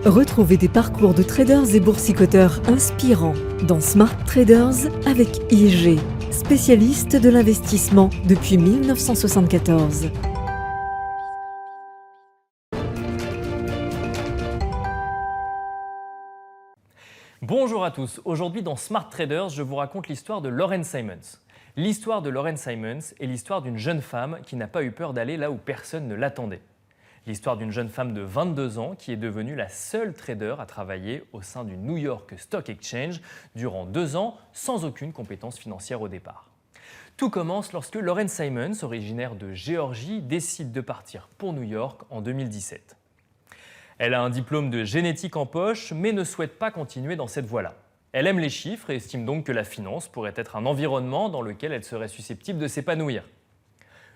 Retrouvez des parcours de traders et boursicoteurs inspirants dans Smart Traders avec IG, spécialiste de l'investissement depuis 1974. Bonjour à tous, aujourd'hui dans Smart Traders, je vous raconte l'histoire de Lauren Simons. L'histoire de Lauren Simons est l'histoire d'une jeune femme qui n'a pas eu peur d'aller là où personne ne l'attendait. L'histoire d'une jeune femme de 22 ans qui est devenue la seule trader à travailler au sein du New York Stock Exchange durant 2 ans sans aucune compétence financière au départ. Tout commence lorsque Lauren Simons, originaire de Géorgie, décide de partir pour New York en 2017. Elle a un diplôme de génétique en poche, mais ne souhaite pas continuer dans cette voie-là. Elle aime les chiffres et estime donc que la finance pourrait être un environnement dans lequel elle serait susceptible de s'épanouir.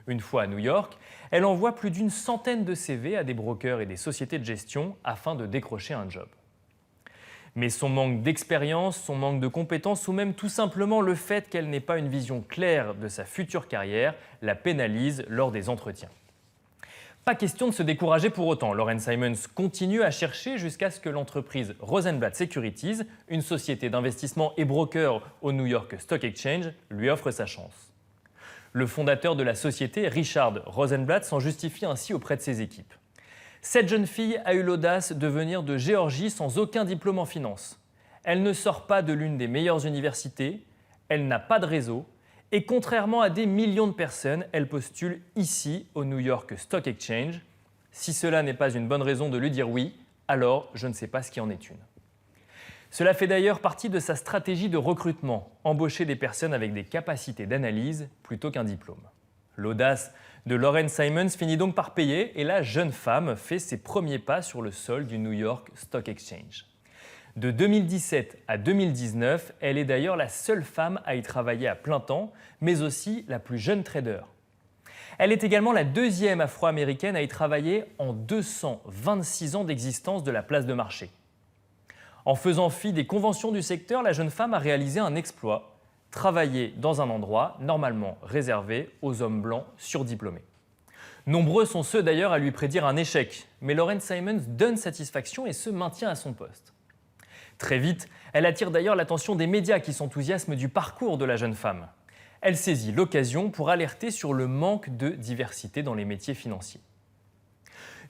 Une fois à New York, elle envoie plus d'une centaine de CV à des brokers et des sociétés de gestion afin de décrocher un job. Mais son manque d'expérience, son manque de compétences ou même tout simplement le fait qu'elle n'ait pas une vision claire de sa future carrière la pénalise lors des entretiens. Pas question de se décourager pour autant. Lauren Simons continue à chercher jusqu'à ce que l'entreprise Rosenblatt Securities, une société d'investissement et broker au New York Stock Exchange, lui offre sa chance. Le fondateur de la société, Richard Rosenblatt, s'en justifie ainsi auprès de ses équipes. Cette jeune fille a eu l'audace de venir de Géorgie sans aucun diplôme en finance. Elle ne sort pas de l'une des meilleures universités, elle n'a pas de réseau, et contrairement à des millions de personnes, elle postule ici au New York Stock Exchange. Si cela n'est pas une bonne raison de lui dire oui, alors je ne sais pas ce qui en est une. Cela fait d'ailleurs partie de sa stratégie de recrutement, embaucher des personnes avec des capacités d'analyse plutôt qu'un diplôme. L'audace de Lauren Simons finit donc par payer et la jeune femme fait ses premiers pas sur le sol du New York Stock Exchange. De 2017 à 2019, elle est d'ailleurs la seule femme à y travailler à plein temps, mais aussi la plus jeune trader. Elle est également la deuxième afro-américaine à y travailler en 226 ans d'existence de la place de marché. En faisant fi des conventions du secteur, la jeune femme a réalisé un exploit, travailler dans un endroit normalement réservé aux hommes blancs surdiplômés. Nombreux sont ceux d'ailleurs à lui prédire un échec, mais Lauren Simons donne satisfaction et se maintient à son poste. Très vite, elle attire d'ailleurs l'attention des médias qui s'enthousiasment du parcours de la jeune femme. Elle saisit l'occasion pour alerter sur le manque de diversité dans les métiers financiers.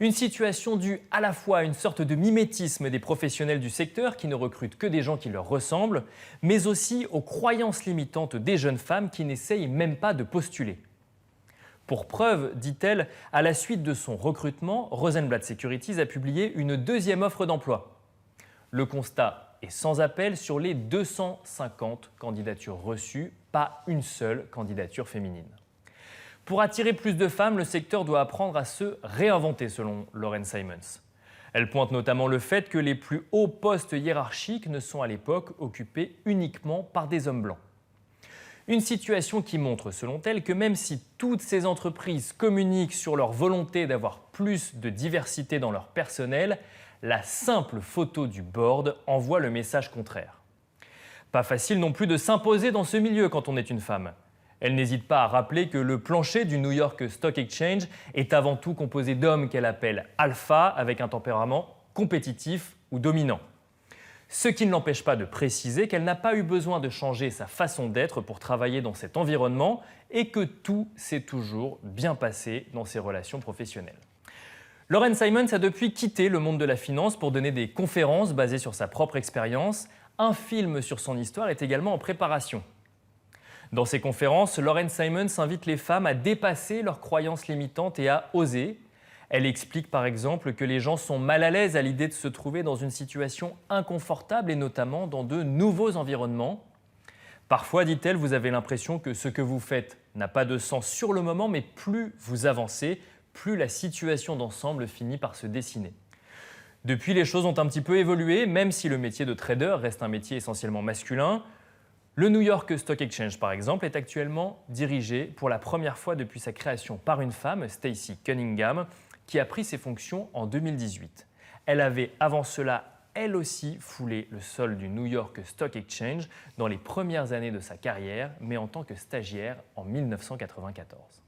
Une situation due à la fois à une sorte de mimétisme des professionnels du secteur qui ne recrutent que des gens qui leur ressemblent, mais aussi aux croyances limitantes des jeunes femmes qui n'essayent même pas de postuler. Pour preuve, dit-elle, à la suite de son recrutement, Rosenblatt Securities a publié une deuxième offre d'emploi. Le constat est sans appel, sur les 250 candidatures reçues, pas une seule candidature féminine. Pour attirer plus de femmes, le secteur doit apprendre à se réinventer selon Lauren Simons. Elle pointe notamment le fait que les plus hauts postes hiérarchiques ne sont à l'époque occupés uniquement par des hommes blancs. Une situation qui montre, selon elle, que même si toutes ces entreprises communiquent sur leur volonté d'avoir plus de diversité dans leur personnel, la simple photo du board envoie le message contraire. Pas facile non plus de s'imposer dans ce milieu quand on est une femme. Elle n'hésite pas à rappeler que le plancher du New York Stock Exchange est avant tout composé d'hommes qu'elle appelle alpha avec un tempérament compétitif ou dominant. Ce qui ne l'empêche pas de préciser qu'elle n'a pas eu besoin de changer sa façon d'être pour travailler dans cet environnement et que tout s'est toujours bien passé dans ses relations professionnelles. Lauren Simons a depuis quitté le monde de la finance pour donner des conférences basées sur sa propre expérience. Un film sur son histoire est également en préparation. Dans ses conférences, Lauren Simons invite les femmes à dépasser leurs croyances limitantes et à oser. Elle explique par exemple que les gens sont mal à l'aise à l'idée de se trouver dans une situation inconfortable et notamment dans de nouveaux environnements. Parfois, dit-elle, vous avez l'impression que ce que vous faites n'a pas de sens sur le moment, mais plus vous avancez, plus la situation d'ensemble finit par se dessiner. Depuis, les choses ont un petit peu évolué, même si le métier de trader reste un métier essentiellement masculin. Le New York Stock Exchange, par exemple, est actuellement dirigé pour la première fois depuis sa création par une femme, Stacey Cunningham, qui a pris ses fonctions en 2018. Elle avait avant cela, elle aussi, foulé le sol du New York Stock Exchange dans les premières années de sa carrière, mais en tant que stagiaire en 1994.